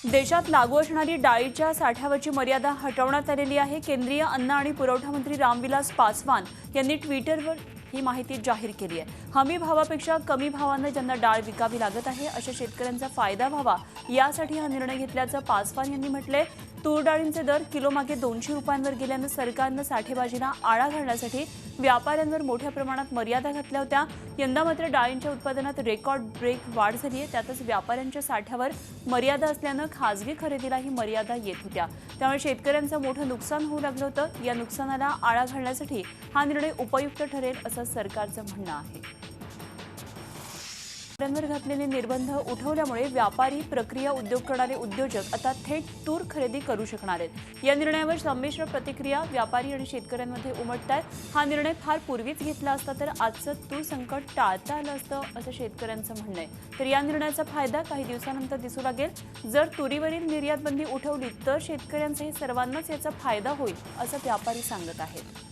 देशात लागू असणारी डाळीच्या साठ्यावरची मर्यादा हटवण्यात आलेली आहे। केंद्रीय अन्न आणि पुरवठा मंत्री रामविलास पासवान यांनी ट्विटरवर ही माहिती जाहीर केली आहे। हमी भावापेक्षा कमी भावाने ज्यांना डाळ विकावी लागत आहे अशा शेतकऱ्यांचा फायदा व्हावा यासाठी हा निर्णय घेतल्याचं पासवान यांनी म्हटलंय। तूर डाळींचे दर किलोमागे 200 रुपयांवर गेल्यानं सरकारनं साठेबाजीला आळा घालण्यासाठी व्यापाऱ्यांवर मोठ्या प्रमाणात मर्यादा घातल्या होत्या। यंदा मात्र डाळींच्या उत्पादनात रेकॉर्ड ब्रेक वाढ झाली आहे। त्यातच व्यापाऱ्यांच्या साठ्यावर मर्यादा असल्यानं खासगी खरेदीलाही मर्यादा येत होत्या। त्यामुळे शेतकऱ्यांचं मोठं नुकसान होऊ लागलं होतं। या नुकसानाला आळा घालण्यासाठी हा निर्णय उपयुक्त ठरेल असं सरकारचं म्हणणं आहे। शेतकऱ्यांवर घातलेले निर्बंध उठवल्यामुळे व्यापारी, प्रक्रिया उद्योग करणारे उद्योजक आता थेट तूर खरेदी करू शकणार आहेत। या निर्णयावर संमिश्र प्रतिक्रिया व्यापारी आणि शेतकऱ्यांमध्ये उमटत आहेत। हा निर्णय फार पूर्वीच घेतला असता तर आजचं तूर संकट टाळता आलं असतं असं शेतकऱ्यांचं म्हणणं आहे। तर या निर्णयाचा फायदा काही दिवसानंतर दिसू लागेल। जर तुरीवरील निर्यात बंदी उठवली तर शेतकऱ्यांसह सर्वांनाच याचा फायदा होईल असं व्यापारी सांगत आहेत।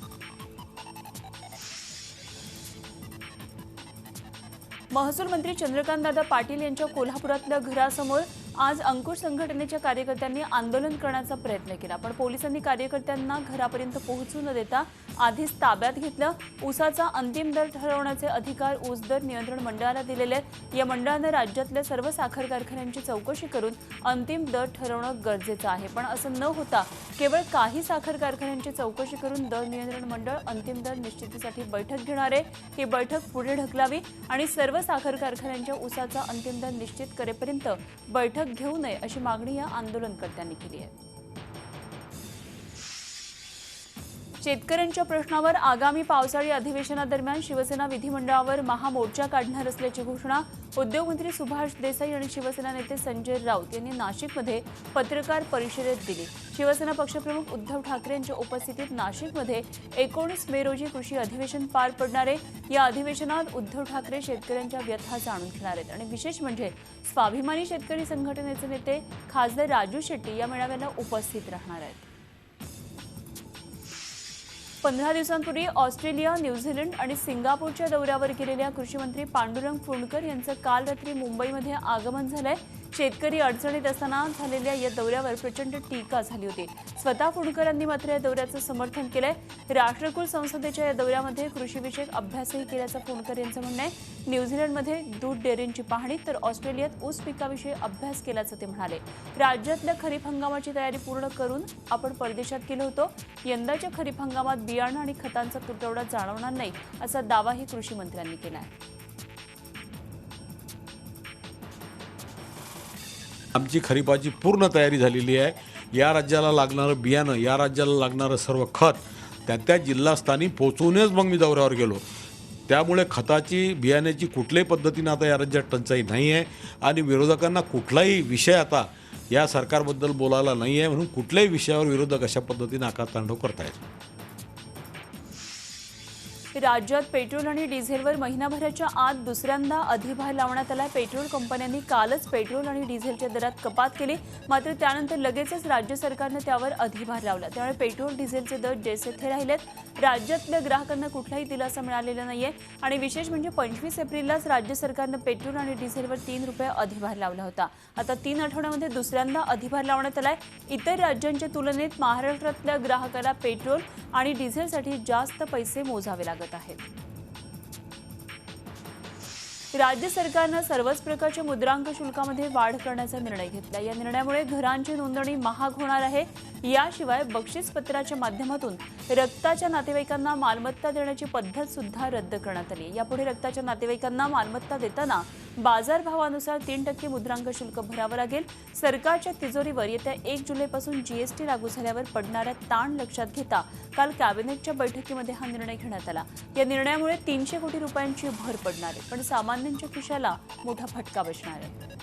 महसूल मंत्री चंद्रकांतदादा पाटील यांच्या कोल्हापुरातल्या घरासमोर आज अंकुश संघटनेच्या कार्यकर्त्यांनी आंदोलन करण्याचा प्रयत्न केला, पण पोलिसांनी कार्यकर्त्यांना घरापर्यंत पोहोचू न देता आधीच ताब्यात घेतलं। ऊसाचा अंतिम दर ठरवण्याचे अधिकार ऊस दर नियंत्रण मंडळाला दिलेले आहेत। या मंडळाने राज्यातल्या सर्व साखर कारखान्यांची चौकशी करून अंतिम दर ठरवणं गरजेचं आहे, पण असं न होता केवळ काही साखर कारखान्यांची चौकशी करून दर नियंत्रण मंडळ अंतिम दर निश्चितीसाठी बैठक घेणार आहे। ही बैठक पुढे ढकलावी आणि सर्व साखर कारखान्यांच्या ऊसाचा अंतिम दर निश्चित करेपर्यंत बैठक घेऊ नये अशी मागणी या आंदोलनकर्त्यांनी केली आहे। शेतकऱ्यांच्या प्रश्नावर आगामी पावसाळी अधिवेशनादरम्यान शिवसेना विधिमंडळावर महामोर्चा काढणार असल्याची घोषणा उद्योगमंत्री सुभाष देसाई आणि शिवसेना नेते संजय राऊत यांनी नाशिकमध्ये पत्रकार परिषदेत दिली। शिवसेना पक्षप्रमुख उद्धव ठाकरे यांच्या उपस्थितीत नाशिकमध्ये 19 मे रोजी कृषी अधिवेशन पार पडणार आहे। या अधिवेशनात उद्धव ठाकरे शेतकऱ्यांच्या व्यथा जाणून घेणार आहेत आणि विशेष म्हणजे स्वाभिमानी शेतकरी संघटनेचे नेते खासदार राजू शेट्टी या मेळाव्याला उपस्थित राहणार आहेत। 15 दिवसांपूर्वी ऑस्ट्रेलिया, न्यूझीलंड आणि सिंगापूरच्या दौऱ्यावर गेलेल्या कृषी मंत्री पांडुरंग फुंडकर यांचं काल रात्री मुंबईमध्ये आगमन झालंय। शेतकरी अडचणीत असताना झालेल्या या दौऱ्यावर प्रचंड टीका झाली होती। स्वतः फुंडकरांनी मात्र या दौऱ्याचं समर्थन केलंय। राष्ट्रकुल संसदेच्या या दौऱ्यामध्ये कृषीविषयक अभ्यासही केल्याचं फुंडकर यांचं म्हणणं आहे। न्यूझीलंडमध्ये दूध डेअरींची पाहणी तर ऑस्ट्रेलियात ऊस पिकाविषयी अभ्यास केल्याचं ते म्हणाले। राज्यातल्या खरीप हंगामाची तयारी पूर्ण करून आपण परदेशात गेलो होतो। यंदाच्या खरीप हंगामात बियाणं आणि खतांचा तुटवडा जाणवणार नाही असा दावाही कृषी मंत्र्यांनी केला आहे। आमची खरीपाची पूर्ण तयारी झालेली आहे। या राज्याला लागणारं बियाणं, या राज्याला लागणारं सर्व खत त्या जिल्हास्थानी पोहोचवूनच मग मी दौऱ्यावर गेलो। त्यामुळे खताची, बियाण्याची कुठल्याही पद्धतीनं आता या राज्यात टंचाई नाही आहे आणि विरोधकांना कुठलाही विषय आता या सरकारबद्दल बोलायला नाही आहे, म्हणून कुठल्याही विषयावर विरोधक अशा पद्धतीनं आकारतांडव करतायत। राज्यात पेट्रोल आणि डिझेलवर महिनाभराच्या आत दुसऱ्यांदा अधिभार लावण्यात आला। पेट्रोल कंपन्यांनी कालच पेट्रोल आणि डिझेलच्या दरात कपात केली, मात्र त्यानंतर लगेचच राज्य सरकारने त्यावर अधिभार लावला। त्यामुळे पेट्रोल डिझेलचे दर जैसे थे राहिलेत। राज्यातल्या ग्राहकांना कुठलाही दिलासा मिळालेला नाहीये आणि विशेष म्हणजे 25 एप्रिललाच राज्य सरकारने पेट्रोल आणि डिझेलवर 3 रुपये अधिभार लावला होता। आता 3 आठवड्यामध्ये दुसऱ्यांदा अधिभार लावण्यात आलाय। इतर राज्यांच्या तुलनेत महाराष्ट्रातल्या ग्राहकाला पेट्रोल आणि डिझेलसाठी जास्त पैसे मोजावे लागत आहेत। राज्य सरकारने सर्वच प्रकारच्या मुद्रांक शुल्कामध्ये वाढ करण्याचा निर्णय घेतला। या निर्णयामुळे घरांची नोंदणी महाग होणार आहे। याशिवाय बक्षीसपत्राच्या माध्यमातून रक्ताच्या नातेवाईकांना मालमत्ता देण्याची पद्धत सुद्धा रद्द करण्यात आली। यापुढे रक्ताच्या नातेवाईकांना मालमत्ता देताना बाजारभावानुसार 3% मुद्रांक शुल्क भरावं लागेल। सरकारच्या तिजोरीवर येत्या 1 जुलैपासून जीएसटी लागू झाल्यावर पडणारा ताण लक्षात घेता काल कॅबिनेटच्या बैठकीमध्ये हा निर्णय घेण्यात आला। या निर्णयामुळे 300 कोटी रुपयांची भर पडणार आहे, पण सामान्यांच्या खिशाला मोठा फटका बसणार आहे।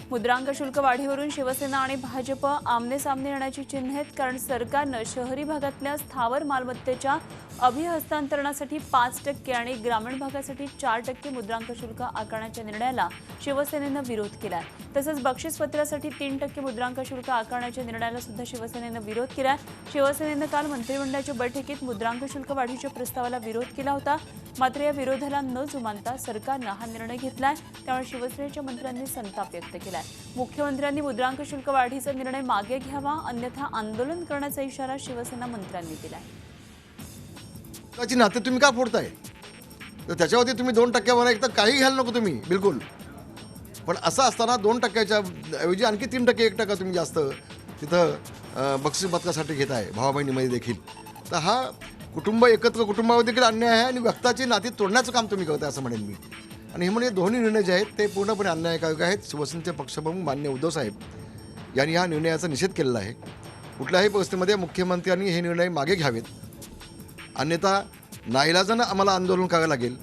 मुद्रांक शुल्क वाढीवरून शिवसेना आणि भाजप आमने सामने येण्याची चिन्हे आहेत, कारण सरकारनं शहरी भागातल्या स्थावर मालमत्तेच्या अभिहस्तांतरणासाठी 5% आणि ग्रामीण भागासाठी 4% मुद्रांक शुल्क आकारण्याच्या निर्णयाला शिवसेनेनं विरोध केलाय. तसंच बक्षीसपत्रासाठी 3% मुद्रांक शुल्क आकारण्याच्या निर्णयाला सुद्धा शिवसेनेनं विरोध केलाय. शिवसेनेनं काल मंत्रिमंडळाच्या बैठकीत मुद्रांक शुल्क वाढीच्या प्रस्तावाला विरोध केला होता. मात्र या विरोधाला न जुमानता सरकारनं हा निर्णय घेतलाय. त्यामुळे शिवसेनेच्या मंत्र्यांनी संताप व्यक्त केलाय. मुख्यमंत्र्यांनी मुद्रांक शुल्क वाढीचा निर्णय मागे घ्यावा, अन्यथा आंदोलन करण्याचा इशारा शिवसेना मंत्र्यांनी दिलाय. त्याची नाते तुम्ही का फोडताय? तर त्याच्यावरती तुम्ही 2% एक तर काही घ्यायला नको तुम्ही बिलकुल. पण असं असताना 2%च्या ऐवजी आणखी 3% 1% तुम्ही जास्त तिथं बक्षीस पथकासाठी घेताय भावा-बहिणीमध्ये देखील. तर हा कुटुंब एकत्र कुटुंबावर देखील अन्याय आहे आणि व्यक्ताची नाती तोडण्याचं काम तुम्ही करताय असं म्हणेन मी. आणि हे म्हणजे दोन्ही निर्णय जे आहेत ते पूर्णपणे अन्यायकारक आहेत. शिवसेनेचे पक्षप्रमुख मान्य उद्धव साहेब यांनी ह्या निर्णयाचा निषेध केलेला आहे. कुठल्याही परिस्थितीमध्ये मुख्यमंत्र्यांनी हे निर्णय मागे घ्यावेत, अन्यथा नाईलाजानं आम्हाला आंदोलन करावं लागेल.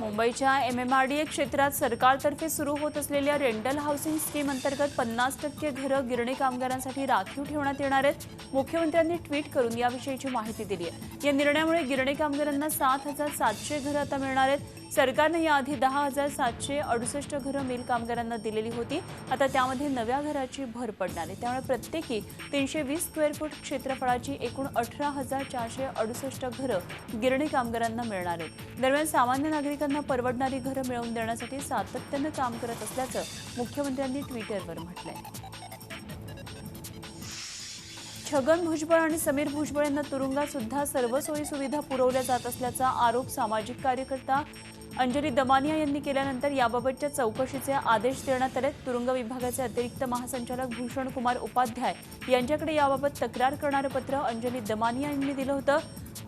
मुंबईच्या MMRDA क्षेत्रात सरकारतर्फे सुरू होत असलेल्या रेंटल हाऊसिंग स्कीम अंतर्गत 50% घरं गिरणी कामगारांसाठी राखीव ठेवण्यात येणार आहेत. मुख्यमंत्र्यांनी ट्विट करून याविषयीची माहिती दिली आहे. या निर्णयामुळे गिरणी कामगारांना 7,700 घरं आता मिळणार आहेत. सरकारनं याआधी 10,768 घरं मिल कामगारांना दिलेली होती. आता त्यामध्ये नव्या घराची भर पडणार आहे. त्यामुळे प्रत्येकी 320 स्क्वेअर फूट क्षेत्रफळाची एकूण 18,468 घरं गिरणी कामगारांना मिळणार आहेत. दरम्यान सामान्य नागरिकांना परवडणारी घरं मिळवून देण्यासाठी सातत्यानं काम करत असल्याचं मुख्यमंत्र्यांनी ट्विटरवर म्हटलंय. छगन भुजबळ आणि समीर भुजबळ यांना तुरुंगात सुद्धा सर्व सोयी सुविधा पुरवल्या जात असल्याचा आरोप सामाजिक कार्यकर्ता अंजली दमानिया यांनी केल्यानंतर याबाबतच्या चौकशीचे आदेश देण्यात आले. तुरुंग विभागाचे अतिरिक्त महासंचालक भूषण कुमार उपाध्याय यांच्याकडे याबाबत तक्रार करणारं पत्र अंजली दमानिया यांनी दिलं होतं.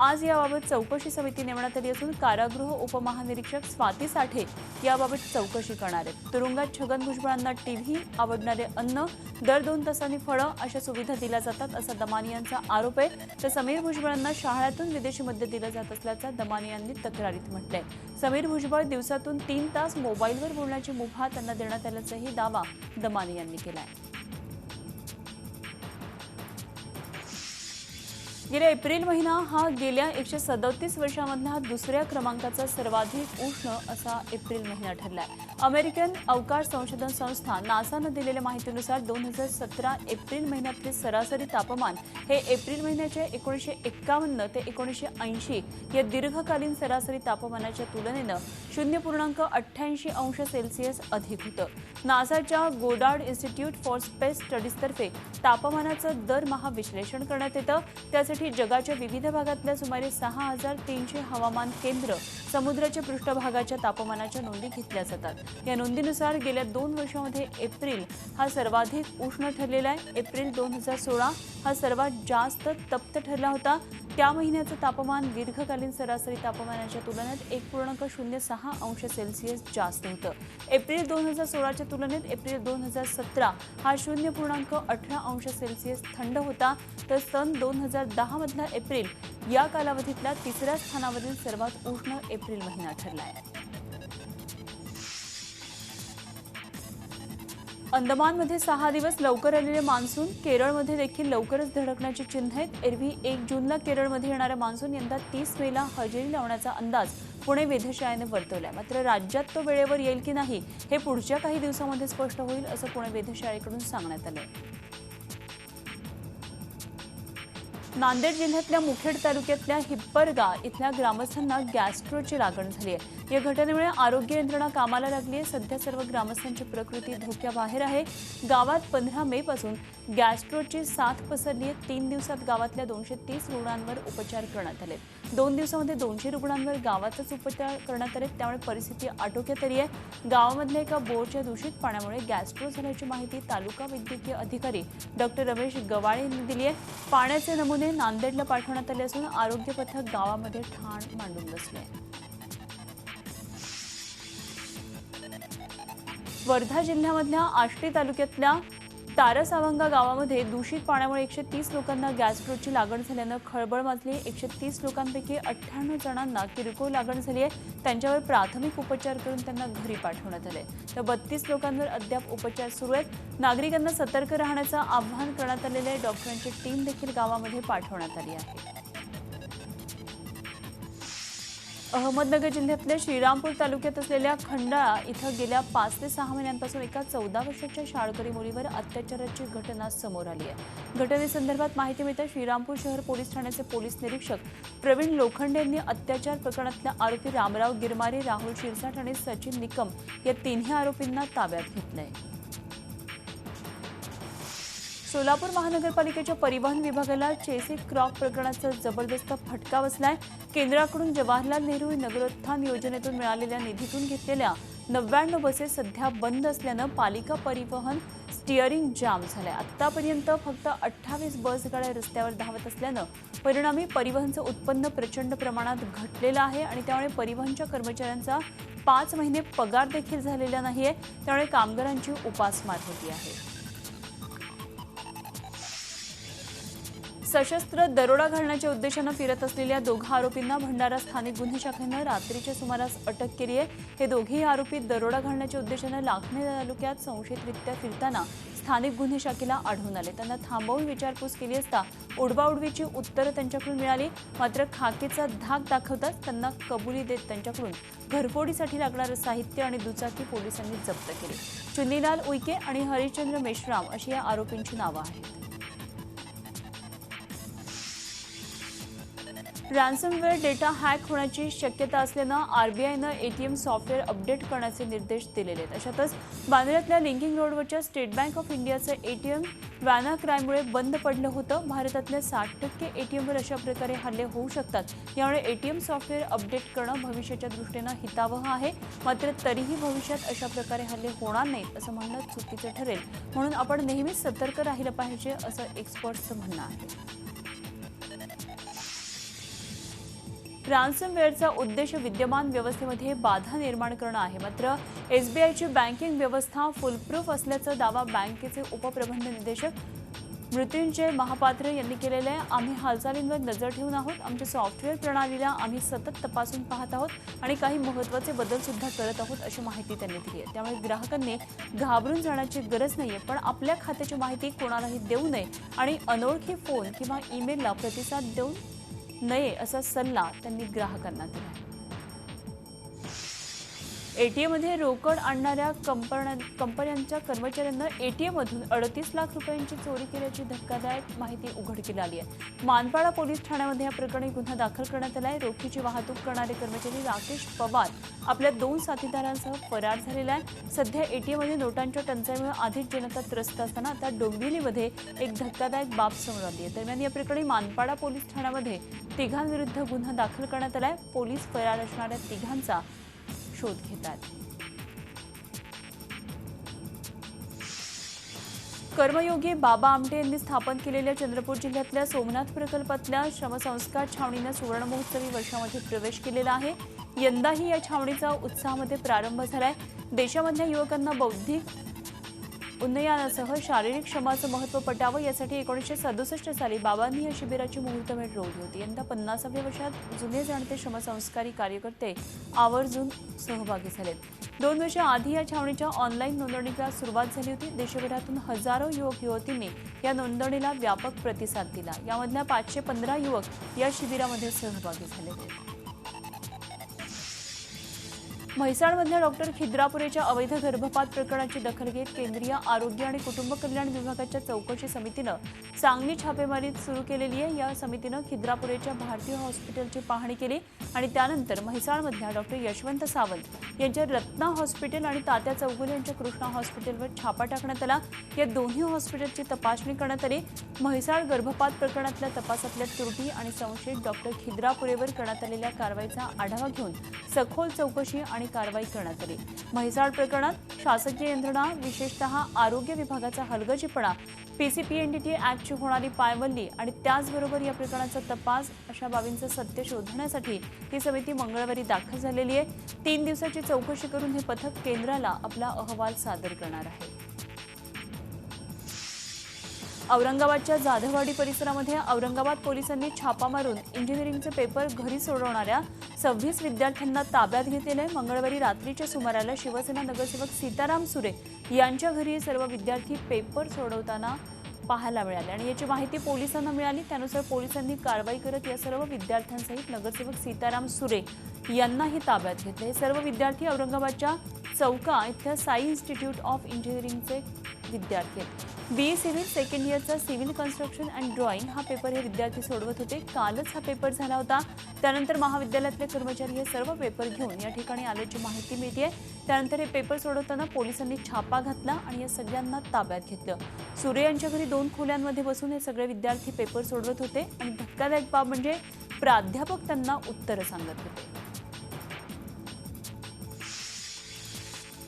आज याबाबत चौकशी समिती नेमण्यात आली असून कारागृह उपमहानिरीक्षक स्वाती साठे याबाबत चौकशी करणार आहेत. तुरुंगात छगन भुजबळांना टीव्ही, आवडणारे अन्न, दर 2 तासांनी फळं अशा सुविधा दिल्या जातात असा दमानियांचा आरोप आहे. तर समीर भुजबळांना शाळेतून विदेशी मद्य दिलं जात असल्याचा दमानियांनी तक्रारीत म्हटलंय. समीर भुजबळ दिवसातून 3 तास मोबाईलवर बोलण्याची मुभा त्यांना देण्यात आल्याचाही दावा दमानियांनी केलाय. गेल्या एप्रिल महिना हा गेल्या 137 वर्षांमधला दुसऱ्या क्रमांकाचा सर्वाधिक उष्ण असा एप्रिल महिना ठरलाय. अमेरिकन अवकाश संशोधन संस्था नासानं दिलेल्या माहितीनुसार 2017 एप्रिल महिन्यातले सरासरी तापमान हे एप्रिल महिन्याच्या 1951 ते 1980 या दीर्घकालीन सरासरी तापमानाच्या तुलनेनं 0.88 अंश सेल्सिअस अधिक होतं. नासाच्या गोडार्ड इन्स्टिट्यूट फॉर स्पेस स्टडीजतर्फे तापमानाचं दरमहा विश्लेषण करण्यात येतं. त्यासाठी जगाच्या विविध भागातल्या सुमारे 6,300 हवामान केंद्र समुद्राच्या पृष्ठभागाच्या तापमानाच्या नोंदी घेतल्या जातात. या नोंदीनुसार गेल्या 2 वर्षांमध्ये एप्रिल हा सर्वाधिक उष्ण ठरलेला आहे. एप्रिल 2016 हा सर्वात जास्त तप्त ठरला होता. त्या महिन्याचं तापमान दीर्घकालीन सरासरी तापमानाच्या तुलनेत 1.06 अंश सेल्सिअस जास्त होतं. एप्रिल 2016च्या तुलनेत एप्रिल 2017 हा 0.18 अंश सेल्सिअस थंड होता. तर सन 2010 मधला एप्रिल या कालावधीतला 3ऱ्या स्थानावरील सर्वात उष्ण एप्रिल महिना ठरला आहे. अंदमानमध्ये 6 दिवस लवकर आलेले मान्सून, केरळमध्ये देखील लवकरच धडकण्याची चिन्ह आहेत. एरवी 1 जूनला केरळमध्ये येणारा मान्सून यंदा 30 मेला हजेरी लावण्याचा अंदाज पुणे वेधशाळेने वर्तवलाय. मात्र राज्यात तो वेळेवर येईल की नाही हे पुढच्या काही दिवसांमध्ये स्पष्ट होईल असं पुणे वेधशाळेकडून सांगण्यात आलंय. नांदेड जिल्ह्यातल्या मुखेड तालुक्यातल्या हिप्परगा इथल्या ग्रामस्थांना गॅस्ट्रोची लागण झाली आहे. या घटनेमुळे आरोग्य यंत्रणा कामाला लागली आहे. सध्या सर्व ग्रामस्थांची प्रकृती धोक्याबाहेर आहे. गावात 15 मे पासून गॅस्ट्रोची साथ पसरली आहे. 3 दिवसात गावातल्या 230 रुग्णांवर उपचार करण्यात आले. 2 दिवसांमध्ये 200 रुग्णांवर गावातच उपचार करण्यात आले. त्यामुळे परिस्थिती आटोक्यात आली आहे. गावामधल्या एका बोरच्या दूषित पाण्यामुळे गॅस्ट्रो झाल्याची माहिती तालुका वैद्यकीय अधिकारी डॉक्टर रमेश गवाळे यांनी दिली आहे. पाण्याचे नमुने नांदेडला पाठवण्यात आले असून आरोग्य पथक गावामध्ये ठाण मांडून बसले. वर्धा जिल्ह्यामधल्या आष्टी तालुक्यातल्या तारसावंगा गावामध्ये दूषित पाण्यामुळे 130 लोकांना गॅस्ट्रोची लागण झाल्यानं खळबळ माजली. 130 लोकांपैकी 98 जणांना किरकोळ लागण झाली आहे. त्यांच्यावर प्राथमिक उपचार करून त्यांना घरी पाठवण्यात आले. तर 32 लोकांवर अद्याप उपचार सुरू आहेत. नागरिकांना सतर्क राहण्याचं आवाहन करण्यात आलेलं आहे. डॉक्टरांची टीम देखील गावामध्ये पाठवण्यात आली आहे. अहमदनगर जिल्ह्यातल्या श्रीरामपूर तालुक्यात असलेल्या खंडाळा इथं गेल्या 5 ते 6 महिन्यांपासून एका 14 वर्षाच्या शाळकरी मुलीवर अत्याचाराची घटना समोर आली आहे. घटनेसंदर्भात माहिती मिळताच श्रीरामपूर शहर पोलीस ठाण्याचे पोलीस निरीक्षक प्रवीण लोखंडे यांनी अत्याचार प्रकरणातल्या आरोपी रामराव गिरमारे, राहुल शिरसाट आणि सचिन निकम या तिन्ही आरोपींना ताब्यात घेतलंय. सोलापूर महानगरपालिकेच्या परिवहन विभागाला चेसी क्रॉक प्रकरणाचा जबरदस्त फटका बसलाय. केंद्राकडून जवाहरलाल नेहरू नगरोत्थान योजनेतून मिळालेल्या निधीतून घेतलेल्या 99 बसेस सध्या बंद असल्यानं पालिका परिवहन स्टिअरिंग जाम झालंय. आतापर्यंत फक्त 28 बस गाड्या रस्त्यावर धावत असल्यानं परिणामी परिवहनचं उत्पन्न प्रचंड प्रमाणात घटलेलं आहे आणि त्यामुळे परिवहनच्या कर्मचाऱ्यांचा 5 महिने पगार देखील झालेला नाहीये. त्यामुळे कामगारांची उपासमार होती आहे. सशस्त्र दरोडा घालण्याच्या उद्देशानं फिरत असलेल्या दोघा आरोपींना भंडारा स्थानिक गुन्हे शाखेनं रात्रीच्या सुमारास अटक केली आहे. हे दोघेही आरोपी दरोडा घालण्याच्या उद्देशानं लाखनी तालुक्यात संशयितरित्या फिरताना स्थानिक गुन्हे शाखेला आढळून आले. त्यांना थांबवून विचारपूस केली असता उडवाउडवीची उत्तरं त्यांच्याकडून मिळाली. मात्र खाकीचा धाक दाखवताच त्यांना कबुली देत त्यांच्याकडून घरफोडीसाठी लागणारं साहित्य आणि दुचाकी पोलिसांनी जप्त केली. चुन्नीलाल उईके आणि हरिश्चंद्र मेश्राम अशी या आरोपींची नावं आहेत. रॅन्समवेअर डेटा हॅक होण्याची शक्यता असल्यानं आरबीआयनं एटीएम सॉफ्टवेअर अपडेट करण्याचे निर्देश दिलेले आहेत. अशातच बांद्र्यातल्या लिंकिंग रोडवरच्या स्टेट बँक ऑफ इंडियाचं एटीएम वॅनाक्रायमुळे बंद पडलं होतं. भारतातल्या 60% एटीएमवर अशा प्रकारे हल्ले होऊ शकतात. यामुळे एटीएम सॉफ्टवेअर अपडेट करणं भविष्याच्या दृष्टीनं हितावह आहे. मात्र तरीही भविष्यात अशा प्रकारे हल्ले होणार नाहीत असं म्हणणं चुकीचं ठरेल. म्हणून आपण नेहमीच सतर्क राहिलं पाहिजे असं एक्सपर्ट्सचं म्हणणं आहे. रॅन्समवेअरचा उद्देश विद्यमान व्यवस्थेमध्ये बाधा निर्माण करणं आहे. मात्र एसबीआयची बँकिंग व्यवस्था फुलप्रूफ असल्याचा दावा बँकेचे उपप्रबंध निदेशक मृत्युंजय महापात्र यांनी केलेला आहे. आम्ही हालचालींवर नजर ठेवून आहोत. आमच्या सॉफ्टवेअर प्रणालीला आम्ही सतत तपासून पाहत आहोत आणि काही महत्त्वाचे बदल सुद्धा करत आहोत अशी माहिती त्यांनी दिली आहे. त्यामुळे ग्राहकांनी घाबरून जाण्याची गरज नाहीये. पण आपल्या खात्याची माहिती कोणालाही देऊ नये आणि अनोळखी फोन किंवा ईमेलला प्रतिसाद देऊ नये असा सल्ला त्यांनी ग्राहकांना दिला. एटीएममध्ये रोकड आणणाऱ्या कंपन्यांच्या कर्मचाऱ्यांना एटीएममधून 38 लाख रुपयांची चोरी केल्याची धक्कादायक माहिती उघडकीस आली आहे. मानपाडा पोलीस ठाण्यामध्ये या प्रकरणी गुन्हा दाखल करण्यात आला आहे. रोखीची वाहतूक करणारे कर्मचारी राकेश पवार आपल्या 2 साथीदारांसह फरार झालेला आहे. सध्या एटीएममध्ये नोटांच्या टंचाईमुळे आधीच जनता त्रस्त असताना आता डोंबिवलीमध्ये एक धक्कादायक बाब समोर आली आहे. दरम्यान या प्रकरणी मानपाडा पोलीस ठाण्यामध्ये तिघांविरुद्ध गुन्हा दाखल करण्यात आला आहे. पोलीस फरार असणाऱ्या तिघांचा शोध घेतात. कर्मयोगी बाबा आमटे यांनी स्थापन केलेल्या चंद्रपूर जिल्ह्यातल्या सोमनाथ प्रकल्पातल्या श्रमसंस्कार छावणीनं सुवर्ण महोत्सवी वर्षामध्ये प्रवेश केलेला आहे. यंदाही या छावणीचा उत्साहामध्ये प्रारंभ झालाय. देशामधल्या युवकांना बौद्धिक उन्नयनासह शारीरिक श्रमाचं महत्त्व पटावं यासाठी 1967 साली बाबांनी या शिबिराची मुहूर्तमेढ रोवली होती. यंदा 50व्या वर्षात जुने जाणते श्रमसंस्कारी कार्यकर्ते आवर्जून सहभागी झालेत. 2 वर्ष आधी या छावणीच्या ऑनलाईन नोंदणीला सुरुवात झाली होती. देशभरातून हजारो युवक युवतींनी या नोंदणीला व्यापक प्रतिसाद दिला. यामधल्या 515 युवक या शिबिरामध्ये सहभागी झाले होते. म्हैसाळमधल्या डॉक्टर खिद्रापुरेच्या अवैध गर्भपात प्रकरणाची दखल घेत केंद्रीय आरोग्य आणि कुटुंब कल्याण विभागाच्या चौकशी समितीनं चांगली छापेमारी सुरू केलेली आहे. या समितीनं खिद्रापुरेच्या भारतीय हॉस्पिटलची पाहणी केली आणि त्यानंतर म्हैसाळमधल्या डॉक्टर यशवंत सावंत यांच्या रत्ना हॉस्पिटल आणि तात्या चौगुले यांच्या कृष्णा हॉस्पिटलवर छापा टाकण्यात आला. या दोन्ही हॉस्पिटलची तपासणी करण्यात आली. म्हैसाळ गर्भपात प्रकरणातल्या तपासातल्या त्रुटी आणि संशयित डॉक्टर खिद्रापुरेवर करण्यात आलेल्या कारवाईचा आढावा घेऊन सखोल चौकशी आणि कारवाई करण्यात आली. म्हैसाळ प्रकरणात शासकीय यंत्रणा विशेषतः आरोग्य विभागाचा हलगर्जीपणा, पीसीपीएनडीटी ऍक्टची होणारी पायमल्ली आणि त्याचबरोबर या प्रकरणाचा तपास अशा बाबींचं सत्य शोधण्यासाठी ही समिती मंगळवारी दाखल झालेली आहे. 3 दिवसाची चौकशी करून हे पथक केंद्राला आपला अहवाल सादर करणार आहे. औरंगाबादच्या जाधववाडी परिसरामध्ये औरंगाबाद पोलिसांनी छापा मारून इंजिनिअरिंगचे पेपर घरी सोडवणाऱ्या 26 विद्यार्थ्यांना ताब्यात घेतले. मंगळवारी रात्रीच्या सुमाराला शिवसेना नगरसेवक सीताराम सुरे यांच्या घरी सर्व विद्यार्थी पेपर सोडवताना पाहायला मिळाले आणि याची माहिती पोलिसांना मिळाली. त्यानुसार पोलिसांनी कारवाई करत या सर्व विद्यार्थ्यांसहित नगरसेवक सीताराम सुरे यांनाही ताब्यात घेतले. हे सर्व विद्यार्थी औरंगाबादच्या चौका इथल्या साई इन्स्टिट्यूट ऑफ इंजिनिअरिंगचे विद्यार्थी आहेत. BE सिव्हिल सेकंड इयरचा सिव्हिल कन्स्ट्रक्शन अँड ड्रॉइंग हा पेपर हे विद्यार्थी सोडवत होते. कालच हा पेपर झाला होता. त्यानंतर महाविद्यालयातले कर्मचारी हे सर्व पेपर घेऊन या ठिकाणी आल्याची माहिती मिळते. त्यानंतर हे पेपर सोडवताना पोलिसांनी छापा घातला आणि या सगळ्यांना ताब्यात घेतलं. सुरे यांच्या घरी 2 खोल्यांमध्ये बसून हे सगळे विद्यार्थी पेपर सोडवत होते आणि धक्कादायक बाब म्हणजे प्राध्यापक त्यांना उत्तरं सांगत होते.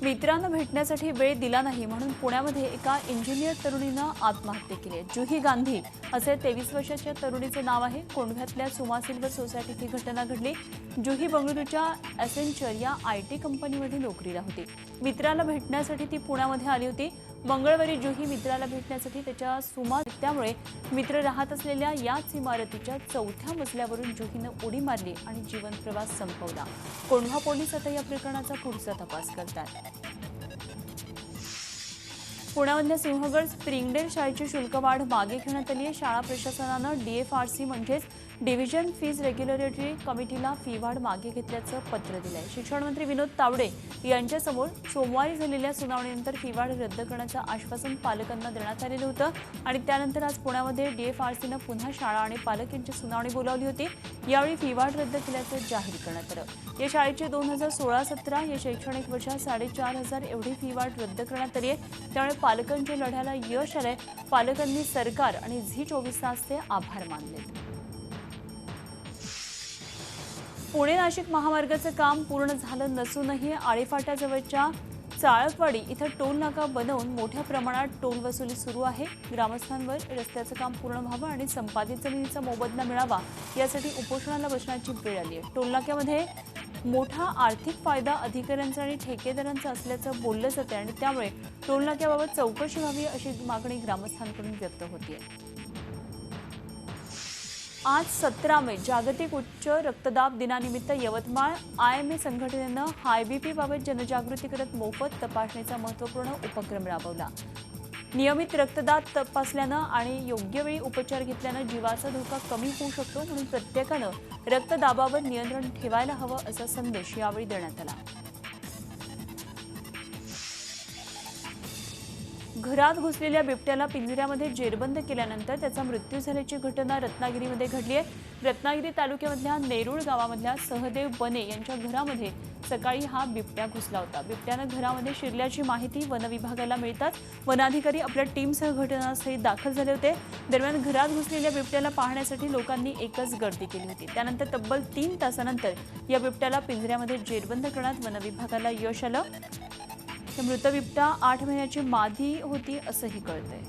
मित्रांना भेटण्यासाठी वेळ दिला नाही म्हणून पुण्यामध्ये एका इंजिनियर तरुणीनं आत्महत्या केली आहे. जुही गांधी असे 23 वर्षाच्या तरुणीचे नाव आहे. कोंढव्यातल्या सुमा सिल्वर सोसायटीत ही घटना घडली. जुही बंगळुरूच्या एसेंचर या IT कंपनीमध्ये नोकरीला होती. मित्राला भेटण्यासाठी ती पुण्यामध्ये आली होती. मंगळवारी जुही मित्राला भेटण्यासाठी त्याच्या सुमा, त्यामुळे मित्र राहत असलेल्या याच इमारतीच्या 4थ्या मजल्यावरून जुहीनं उडी मारली आणि जीवन प्रवास संपवला. कोंढवा पोलीस आता या प्रकरणाचा पुढचा तपास करतात. पुण्यामधल्या सिंहगड स्प्रिंगडेल शाळेची शुल्कवाढ मागे घेण्यात आली आहे. शाळा प्रशासनानं DFRC म्हणजेच डिव्हिजन फीज रेग्युलेटरी कमिटीला फी वाढ मागे घेतल्याचं पत्र दिलं आहे. शिक्षण मंत्री विनोद तावडे यांच्यासमोर सोमवारी झालेल्या सुनावणीनंतर फी वाढ रद्द करण्याचं आश्वासन पालकांना देण्यात आलेलं होतं आणि त्यानंतर आज पुण्यामध्ये DFRCनं पुन्हा शाळा आणि पालक यांची सुनावणी बोलावली होती. यावेळी फी वाढ रद्द केल्याचं जाहीर करण्यात आलं. या शाळेची 2016-17 या शैक्षणिक वर्षात 4,500 एवढी फी वाढ रद्द करण्यात आली आहे. त्यामुळे पालकांच्या लढ्याला यश आलंय. पालकांनी सरकार आणि झी24 तासचे आभार मानले. पुणे नाशिक महामार्गाचं काम पूर्ण झालं नसूनही आळेफाट्याजवळच्या चाळकवाडी इथं टोल नाका बनवून मोठ्या प्रमाणात टोल वसुली सुरू आहे. ग्रामस्थांवर रस्त्याचं काम पूर्ण व्हावं आणि संपादित जमिनीचा मोबदला मिळावा यासाठी उपोषणाला बसण्याची वेळ आली आहे. टोल नाक्यामध्ये मोठा आर्थिक फायदा अधिकाऱ्यांचा आणि ठेकेदारांचा असल्याचं बोललं जातं आणि त्यामुळे टोल नाक्याबाबत चौकशी व्हावी अशी मागणी ग्रामस्थांकडून व्यक्त होतीये. आज 17 मे जागतिक उच्च रक्तदाब दिनानिमित्त यवतमाळ IMA संघटनेनं हाय BP बाबत जनजागृती करत मोफत तपासणीचा महत्त्वपूर्ण उपक्रम राबवला. नियमित रक्तदाब तपासल्यानं आणि योग्य वेळी उपचार घेतल्यानं जीवाचा धोका कमी होऊ शकतो म्हणून प्रत्येकानं रक्तदाबावर नियंत्रण ठेवायला हवं असा संदेश यावेळी देण्यात आला. घरात घुसलेल्या बिबट्याला पिंजऱ्यामध्ये जेरबंद केल्यानंतर त्याचा मृत्यू झाल्याची घटना रत्नागिरीमध्ये घडली आहे. रत्नागिरी तालुक्यामधल्या नेरुळ गावामधल्या सहदेव बने यांच्या घरामध्ये सकाळी हा बिबट्या घुसला होता. बिबट्यानं घरामध्ये शिरल्याची माहिती वनविभागाला मिळताच वनाधिकारी आपल्या टीमसह घटनास्थळी दाखल झाले होते. दरम्यान घरात घुसलेल्या बिबट्याला पाहण्यासाठी लोकांनी एकच गर्दी केली होती. त्यानंतर तब्बल 3 तासानंतर या बिबट्याला पिंजऱ्यामध्ये जेरबंद करण्यात वनविभागाला यश आलं. मृत बिबट्या 8 महिन्याची मादी होती असंही कळतंय.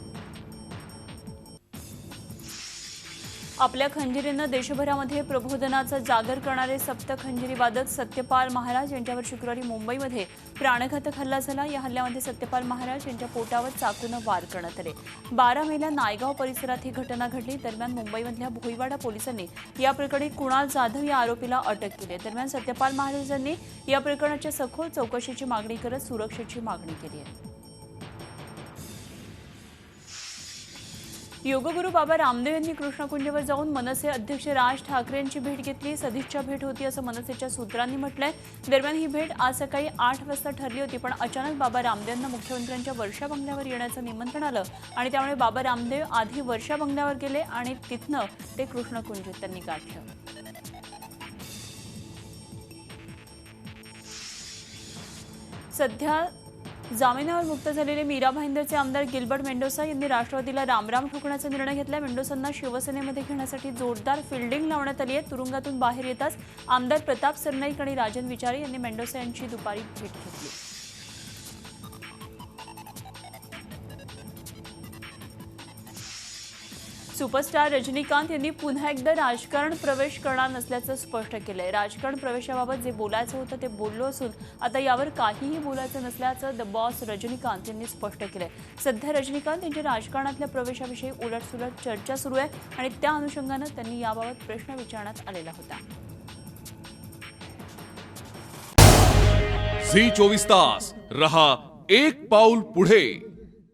आपल्या खंजिरीनं देशभरामध्ये प्रबोधनाचा जागर करणारे सप्त खंजिरी वादक सत्यपाल महाराज यांच्यावर शुक्रवारी मुंबईमध्ये प्राणघातक हल्ला झाला. या हल्ल्यामध्ये सत्यपाल महाराज यांच्या पोटावर चाकूनं वार करण्यात आले. 12 मेला नायगाव परिसरात ही घटना घडली. दरम्यान मुंबईमधल्या भोईवाडा पोलिसांनी या प्रकरणी कुणाल जाधव या आरोपीला अटक केली. दरम्यान सत्यपाल महाराजांनी या प्रकरणाच्या सखोल चौकशीची मागणी करत सुरक्षेची मागणी केली आहे. योगगुरू बाबा रामदेव यांनी कृष्णकुंजवर जाऊन मनसे अध्यक्ष राज ठाकरे यांची भेट घेतली. सदिच्छा भेट होती असं मनसेच्या सूत्रांनी म्हटलंय. दरम्यान ही भेट आज सकाळी 8 वाजता ठरली होती, पण अचानक बाबा रामदेव यांना मुख्यमंत्र्यांच्या वर्षा बंगल्यावर येण्याचं निमंत्रण आलं आणि त्यामुळे बाबा रामदेव आधी वर्षा बंगल्यावर गेले आणि तिथनं ते कृष्णकुंज त्यांनी गाठलं. सध्या जामिनावर मुक्त झालेले मीरा भाईंदरचे आमदार गिल्बर्ट मेंडोसा यांनी राष्ट्रवादीला रामराम ठोकण्याचा निर्णय घेतला. मेंडोसांना शिवसेनेमध्ये घेण्यासाठी जोरदार फिल्डिंग लावण्यात आली आहे. तुरुंगातून बाहेर येताच आमदार प्रताप सरनाईक आणि राजन विचारे यांनी मेंडोसा यांची दुपारी भेट घेतली. सुपरस्टार रजनीकांत यांनी पुन्हा एकदा राजकारण प्रवेश करणार नसल्याचं स्पष्ट केलंय. राजकारण प्रवेशाबाबत जे बोलायचं होतं ते बोललो असून आता यावर काहीही बोलायचं नसल्याचं द बॉस रजनीकांत यांनी स्पष्ट केलंय. सध्या रजनीकांत यांच्या राजकारणातल्या प्रवेशाविषयी उलटसुलट चर्चा सुरू आहे आणि त्या अनुषंगानं त्यांनी याबाबत प्रश्न विचारण्यात आलेला होता. झी 24 तास रहा एक पाऊल पुढे.